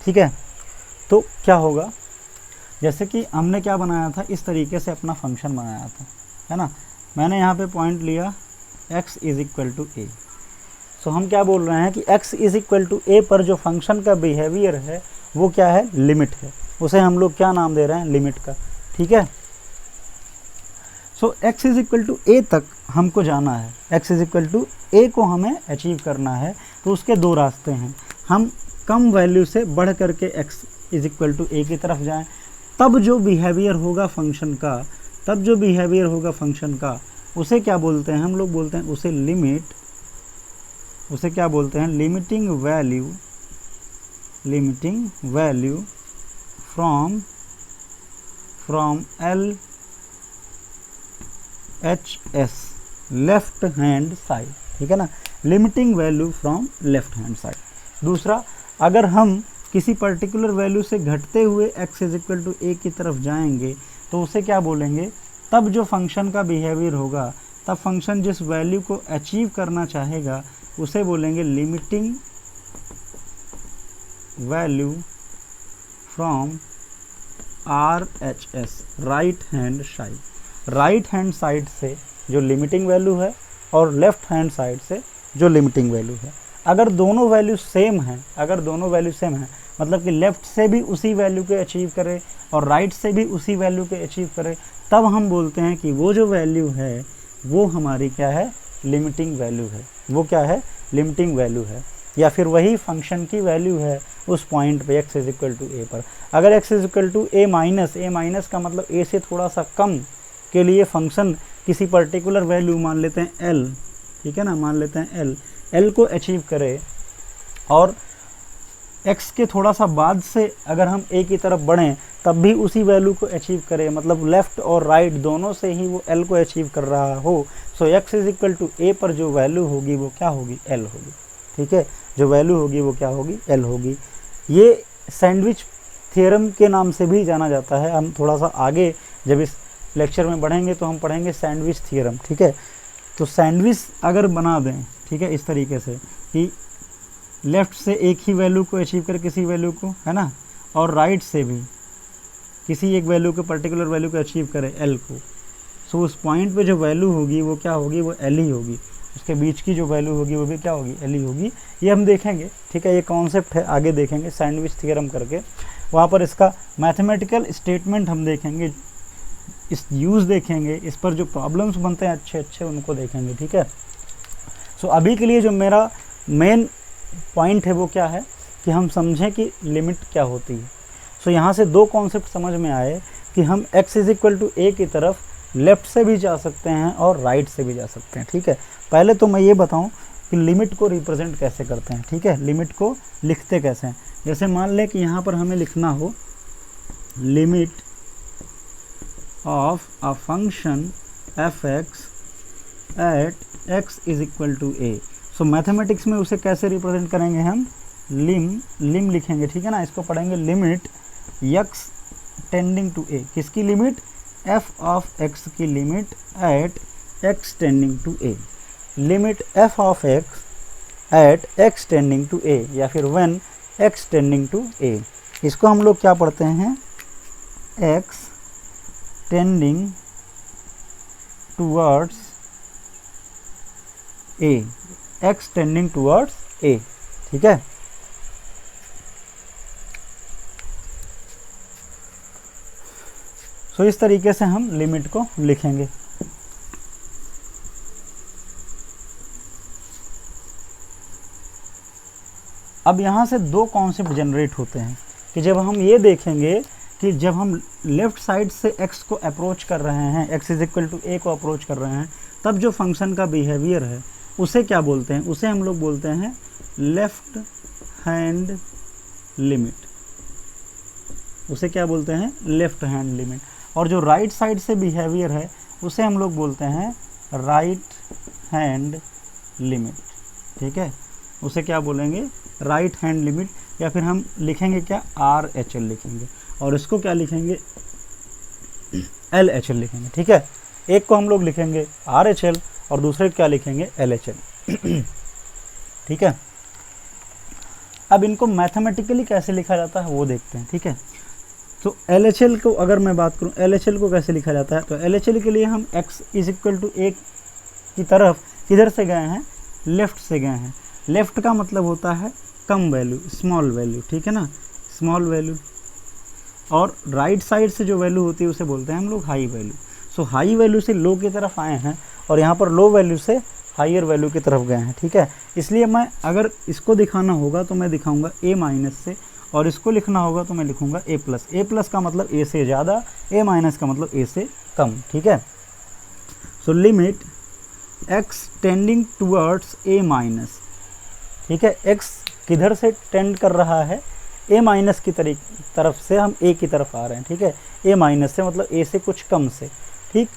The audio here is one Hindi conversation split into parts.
ठीक है। तो क्या होगा, जैसे कि हमने क्या बनाया था, इस तरीके से अपना फंक्शन बनाया था, है ना। मैंने यहाँ पे पॉइंट लिया x is equal to A. सो हम क्या बोल रहे हैं कि x इज इक्वल टू ए पर जो फंक्शन का बिहेवियर है वो क्या है, लिमिट है। उसे हम लोग क्या नाम दे रहे हैं, लिमिट का, ठीक है। So x is equal to ए तक हमको जाना है, x इज इक्वल टू ए को हमें अचीव करना है। तो उसके दो रास्ते हैं, हम कम वैल्यू से बढ़ करके x इज इक्वल टू ए की तरफ जाएं, तब जो बिहेवियर होगा फंक्शन का, उसे क्या बोलते हैं, हम लोग बोलते हैं उसे लिमिट, उसे क्या बोलते हैं, limiting value from L H S left hand side, ठीक है ना, limiting value from left hand side. दूसरा, अगर हम किसी पर्टिकुलर वैल्यू से घटते हुए x इज इक्वल टू ए की तरफ जाएंगे तो उसे क्या बोलेंगे, तब जो फंक्शन का बिहेवियर होगा, तब फंक्शन जिस वैल्यू को अचीव करना चाहेगा उसे बोलेंगे limiting value from RHS, right hand side. Right hand side से जो लिमिटिंग वैल्यू है और लेफ्ट हैंड साइड से जो लिमिटिंग वैल्यू है, अगर दोनों वैल्यू सेम हैं, मतलब कि लेफ़्ट से भी उसी वैल्यू के अचीव करे और राइट से भी उसी वैल्यू के अचीव करे, तब हम बोलते हैं कि वो जो वैल्यू है वो हमारी क्या है, लिमिटिंग वैल्यू है। वो क्या है, लिमिटिंग वैल्यू है, या फिर वही फंक्शन की वैल्यू है उस पॉइंट पे x इज इक्वल टू ए पर। अगर x is equal to A minus का मतलब a से थोड़ा सा कम के लिए फंक्शन किसी पर्टिकुलर वैल्यू मान लेते हैं l, ठीक है ना, मान लेते हैं l को अचीव करे और x के थोड़ा सा बाद से अगर हम a की तरफ बढ़ें तब भी उसी वैल्यू को अचीव करे, मतलब लेफ़्ट और राइट दोनों से ही वो l को अचीव कर रहा हो, सो x इज इक्वल टू ए पर जो वैल्यू होगी वो क्या होगी, l होगी, ठीक है। जो वैल्यू होगी वो क्या होगी, l होगी। ये सैंडविच थ्योरम के नाम से भी जाना जाता है। हम थोड़ा सा आगे जब इस लेक्चर में बढ़ेंगे तो हम पढ़ेंगे सैंडविच थ्योरम, ठीक है। तो सैंडविच अगर बना दें, ठीक है, इस तरीके से कि लेफ़्ट से एक ही वैल्यू को अचीव करे किसी वैल्यू को, है ना, और राइट से भी किसी एक वैल्यू को, पर्टिकुलर वैल्यू को अचीव करे l को, सो उस पॉइंट पे जो वैल्यू होगी वो क्या होगी, वो l ही होगी। उसके बीच की जो वैल्यू होगी वो भी क्या होगी, l ही होगी। ये हम देखेंगे, ठीक है, ये कॉन्सेप्ट है, आगे देखेंगे सैंडविच थ्योरम करके, वहाँ पर इसका मैथमेटिकल स्टेटमेंट हम देखेंगे, इस यूज़ देखेंगे, इस पर जो प्रॉब्लम्स बनते हैं अच्छे अच्छे उनको देखेंगे, ठीक है। सो अभी के लिए जो मेरा मेन पॉइंट है वो क्या है कि हम समझें कि लिमिट क्या होती है। सो यहाँ से दो कॉन्सेप्ट समझ में आए कि हम x इज इक्वल टू ए की तरफ लेफ़्ट से भी जा सकते हैं और राइट से भी जा सकते हैं, ठीक है। पहले तो मैं ये बताऊँ कि लिमिट को रिप्रेजेंट कैसे करते हैं, ठीक है, लिमिट को लिखते कैसे हैं। जैसे मान लें कि यहाँ पर हमें लिखना हो limit of a function f(x) at x is equal to A. So mathematics में उसे कैसे रिप्रेजेंट करेंगे, हम लिम लिखेंगे, ठीक है ना। इसको पढ़ेंगे limit x tending to A, किसकी लिमिट, f ऑफ x की limit at x tending to A. Limit f of x at x tending to A, या फिर when x tending to A. इसको हम लोग क्या पढ़ते हैं, x tending towards A, x tending towards A, ठीक है। सो इस तरीके से हम लिमिट को लिखेंगे। अब यहाँ से दो कॉन्सेप्ट जनरेट होते हैं कि जब हम ये देखेंगे कि जब हम लेफ़्ट साइड से x को अप्रोच कर रहे हैं, x इज इक्वल टू ए को अप्रोच कर रहे हैं, तब जो फंक्शन का बिहेवियर है उसे क्या बोलते हैं, उसे हम लोग बोलते हैं लेफ़्ट हैंड लिमिट। उसे क्या बोलते हैं, लेफ़्ट हैंड लिमिट। और जो राइट साइड से बिहेवियर है उसे हम लोग बोलते हैं राइट हैंड लिमिट, ठीक है। उसे क्या बोलेंगे, राइट हैंड लिमिट, या फिर हम लिखेंगे क्या, RHL लिखेंगे, और इसको क्या लिखेंगे, LHL लिखेंगे, ठीक है। एक को हम लोग लिखेंगे RHL और दूसरे को क्या लिखेंगे, LHL, ठीक है। अब इनको मैथमेटिकली कैसे लिखा जाता है वो देखते हैं, ठीक है। तो LHL को अगर मैं बात करूं, LHL को कैसे लिखा जाता है, तो LHL के लिए हम x is equal to a की तरफ किधर से गए हैं, लेफ़्ट से गए हैं। लेफ़्ट का मतलब होता है कम वैल्यू, स्मॉल वैल्यू, ठीक है ना, स्मॉल वैल्यू। और राइट साइड से जो वैल्यू होती है उसे बोलते हैं हम लोग हाई वैल्यू। सो हाई वैल्यू से लो की तरफ आए हैं और यहाँ पर लो वैल्यू से हायर वैल्यू की तरफ गए हैं, ठीक है। इसलिए मैं अगर इसको दिखाना होगा तो मैं दिखाऊंगा a माइनस से, और इसको लिखना होगा तो मैं लिखूंगा a प्लस। a प्लस का मतलब a से ज़्यादा, a माइनस का मतलब a से कम, ठीक है। So limit x tending towards a minus, ठीक है। x किधर से टेंड कर रहा है, a माइनस की तरफ से हम a की तरफ आ रहे हैं, ठीक है। a माइनस से मतलब a से कुछ कम से, ठीक।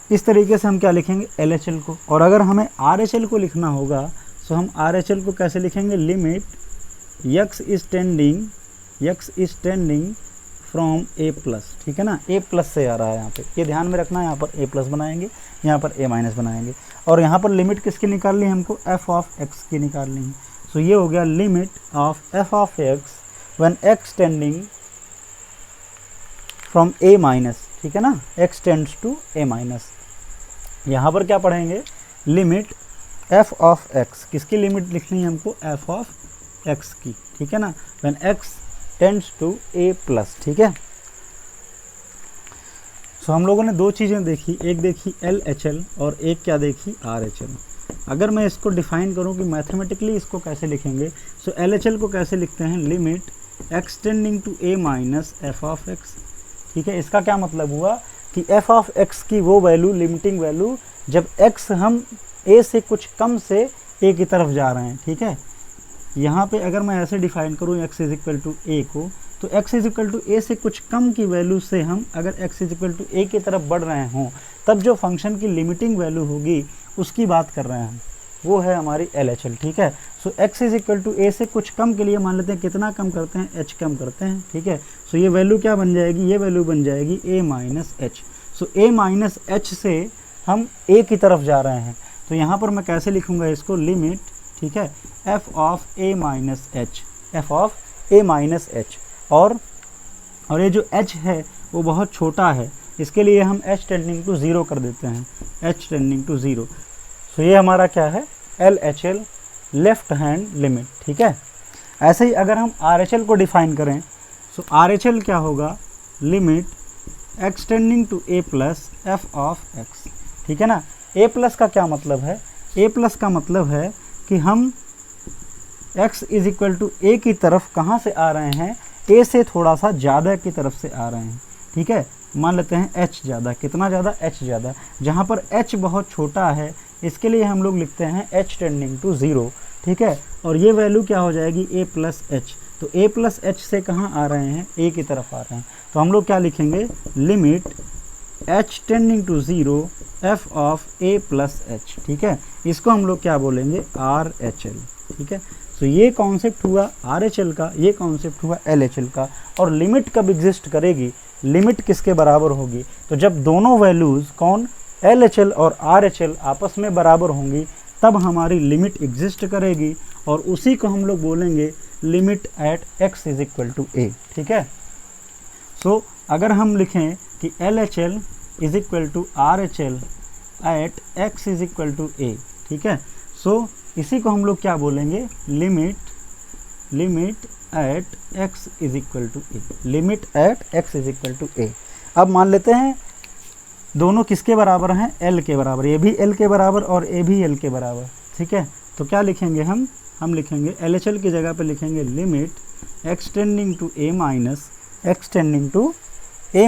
इस तरीके से हम क्या लिखेंगे, LHL को। और अगर हमें RHL को लिखना होगा तो हम RHL को कैसे लिखेंगे, limit x is tending from a plus, ठीक है ना, a प्लस से आ रहा है यहाँ पे, ये ध्यान में रखना है। यहाँ पर a प्लस बनाएंगे, यहाँ पर a माइनस बनाएंगे, और यहाँ पर लिमिट किसकी निकालनी है हमको, f ऑफ x की निकालनी है। सो ये हो गया limit of f of x when x tending from a minus, ठीक है ना, x tends to a minus. यहाँ पर क्या पढ़ेंगे, लिमिट f ऑफ x, किसकी लिमिट लिखनी है हमको, f ऑफ x की, ठीक है ना, when x tends to a plus, ठीक है। सो हम लोगों ने दो चीज़ें देखी, एक देखी LHL और एक क्या देखी, RHL। अगर मैं इसको डिफाइन करूं कि मैथमेटिकली इसको कैसे लिखेंगे, सो LHL को कैसे लिखते हैं, limit x tending to a minus f of x, ठीक है। इसका क्या मतलब हुआ कि f ऑफ x की वो वैल्यू, लिमिटिंग वैल्यू, जब x हम a से कुछ कम से a की तरफ जा रहे हैं, ठीक है। यहाँ पे अगर मैं ऐसे डिफाइन करूँ x is equal to a को, तो x is equal to a से कुछ कम की वैल्यू से हम अगर x is equal to a की तरफ बढ़ रहे हों, तब जो फंक्शन की लिमिटिंग वैल्यू होगी उसकी बात कर रहे हैं, वो है हमारी LHL, ठीक है। So x is equal to a से कुछ कम के लिए मान लेते हैं, कितना कम करते हैं, h कम करते हैं, ठीक है। सो ये वैल्यू क्या बन जाएगी, ये वैल्यू बन जाएगी a minus H. So a minus H से हम a की तरफ जा रहे हैं, तो यहाँ पर मैं कैसे लिखूँगा इसको, लिमिट, ठीक है, f of a minus H, f of a minus H. और ये जो h है वो बहुत छोटा है, इसके लिए हम h टेंडिंग टू 0 कर देते हैं, h टेंडिंग टू 0। सो ये हमारा क्या है, LHL, लेफ्ट हैंड लिमिट, ठीक है। ऐसे ही अगर हम RHL को डिफाइन करें, सो RHL क्या होगा, limit x tending to a plus f of x, ठीक है ना। a प्लस का क्या मतलब है, a प्लस का मतलब है कि हम x is equal to a की तरफ कहाँ से आ रहे हैं, a से थोड़ा सा ज़्यादा की तरफ से आ रहे हैं, ठीक है। मान लेते हैं h ज़्यादा, कितना ज़्यादा, h ज़्यादा, जहाँ पर h बहुत छोटा है, इसके लिए हम लोग लिखते हैं h टेंडिंग टू 0, ठीक है। और ये वैल्यू क्या हो जाएगी, a प्लस एच। तो a प्लस एच से कहाँ आ रहे हैं, a की तरफ आ रहे हैं, तो हम लोग क्या लिखेंगे, limit h tending to 0 f of a plus H, ठीक है। इसको हम लोग क्या बोलेंगे, RHL, ठीक है। तो ये कॉन्सेप्ट हुआ RHL का, ये कॉन्सेप्ट हुआ LHL का। और लिमिट कब एग्जिस्ट करेगी, लिमिट किसके बराबर होगी, तो जब दोनों वैल्यूज़ कौन, LHL और RHL आपस में बराबर होंगी, तब हमारी लिमिट एग्जिस्ट करेगी, और उसी को हम लोग बोलेंगे limit at x is equal to a, ठीक है। सो अगर हम लिखें कि LHL is equal to RHL at x is equal to a, ठीक है। सो इसी को हम लोग क्या बोलेंगे, limit at x is equal to a, limit at x is equal to a। अब मान लेते हैं दोनों किसके बराबर हैं, L के बराबर, ये भी L के बराबर और A भी L के बराबर, ठीक है। तो क्या लिखेंगे हम लिखेंगे LHL की जगह पे लिखेंगे limit x tending to a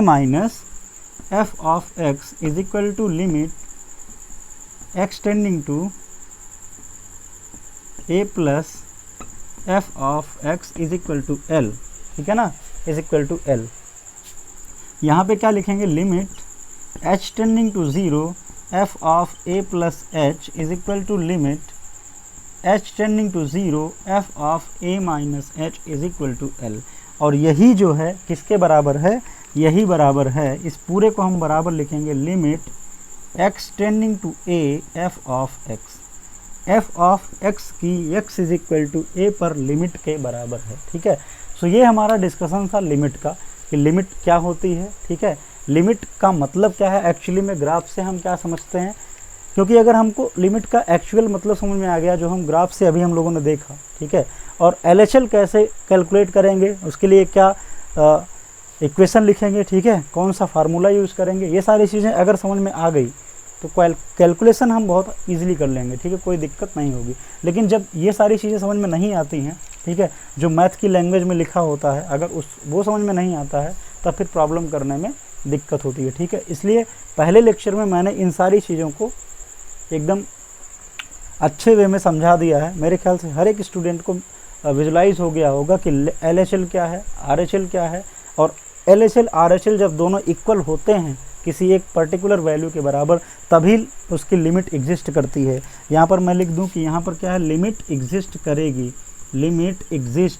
minus f of x is equal to limit x tending to a plus f of x is equal to L, ठीक है ना, इज इक्वल टू L। यहाँ पे क्या लिखेंगे, limit h tending to 0 f of a plus h is equal to limit h tending to 0 f of a minus h is equal to L। और यही जो है किसके बराबर है, यही बराबर है, इस पूरे को हम बराबर लिखेंगे limit x tending to a f of x, f of x की x इज इक्वल टू ए पर लिमिट के बराबर है। ठीक है, सो ये हमारा डिस्कशन था लिमिट का, कि लिमिट क्या होती है। ठीक है, लिमिट का मतलब क्या है एक्चुअली में, ग्राफ से हम क्या समझते हैं, क्योंकि अगर हमको लिमिट का एक्चुअल मतलब समझ में आ गया जो हम ग्राफ से अभी हम लोगों ने देखा, ठीक है, और LHL कैसे कैलकुलेट करेंगे, उसके लिए क्या इक्वेशन लिखेंगे, ठीक है, कौन सा फार्मूला यूज़ करेंगे, ये सारी चीज़ें अगर समझ में आ गई तो कैलकुलेशन हम बहुत ईजिली कर लेंगे। ठीक है, कोई दिक्कत नहीं होगी। लेकिन जब ये सारी चीज़ें समझ में नहीं आती हैं, ठीक है, जो मैथ की लैंग्वेज में लिखा होता है, अगर वो समझ में नहीं आता है तब फिर प्रॉब्लम करने में दिक्कत होती है। ठीक है, इसलिए पहले लेक्चर में मैंने इन सारी चीज़ों को एकदम अच्छे वे में समझा दिया है। मेरे ख्याल से हर एक स्टूडेंट को विजुलाइज हो गया होगा कि LHL क्या है, RHL क्या है, और LHL RHL जब दोनों इक्वल होते हैं किसी एक पर्टिकुलर वैल्यू के बराबर, तभी उसकी लिमिट एग्जिस्ट करती है। यहाँ पर मैं लिख दूँ कि यहाँ पर क्या है, लिमिट एग्जिस्ट करेगी, लिमिट एग्जिस्ट।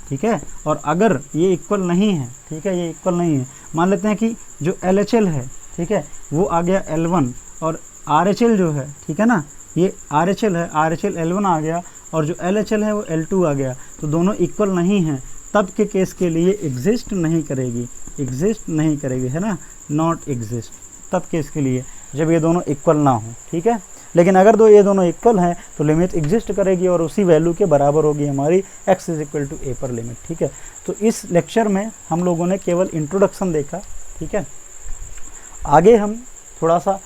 ठीक है, और अगर ये इक्वल नहीं है, ठीक है, ये इक्वल नहीं है, मान लेते हैं कि जो LHL है, ठीक है, वो आ गया L1, और RHL जो है, ठीक है ना, ये RHL है, RHL L1 आ गया, और जो LHL है वो L2 आ गया, तो दोनों इक्वल नहीं हैं, तब के केस के लिए एग्जिस्ट नहीं करेगी, एग्जिस्ट नहीं करेगी, है ना, नॉट एग्जिस्ट, तब केस के लिए जब ये दोनों इक्वल ना हो। ठीक है, लेकिन अगर ये दोनों इक्वल हैं तो लिमिट एग्जिस्ट करेगी और उसी वैल्यू के बराबर होगी हमारी x इज इक्वल टू ए पर लिमिट। ठीक है, तो इस लेक्चर में हम लोगों ने केवल इंट्रोडक्शन देखा। ठीक है, आगे हम थोड़ा सा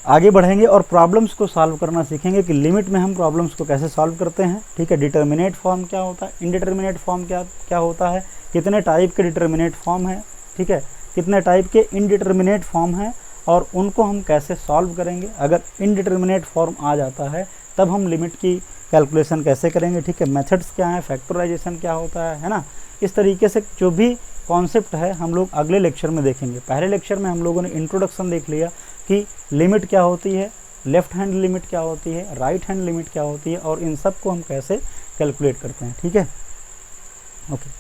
आगे बढ़ेंगे और प्रॉब्लम्स को सॉल्व करना सीखेंगे कि लिमिट में हम प्रॉब्लम्स को कैसे सॉल्व करते हैं। ठीक है, डिटर्मिनेट फॉर्म क्या होता है, इनडिटर्मिनेट फॉर्म क्या होता है, कितने टाइप के डिटर्मिनेट फॉर्म है, ठीक है, कितने टाइप के इनडिटर्मिनेट फॉर्म हैं, और उनको हम कैसे सॉल्व करेंगे। अगर इनडिटर्मिनेट फॉर्म आ जाता है तब हम लिमिट की कैलकुलेशन कैसे करेंगे। ठीक है, मेथड्स क्या हैं, फैक्टराइजेशन क्या होता है ना, इस तरीके से जो भी कॉन्सेप्ट है हम लोग अगले लेक्चर में देखेंगे। पहले लेक्चर में हम लोगों ने इंट्रोडक्शन देख लिया कि लिमिट क्या होती है, लेफ्ट हैंड लिमिट क्या होती है, राइट हैंड लिमिट क्या होती है, और इन सब को हम कैसे कैलकुलेट करते हैं। ठीक है, ओके।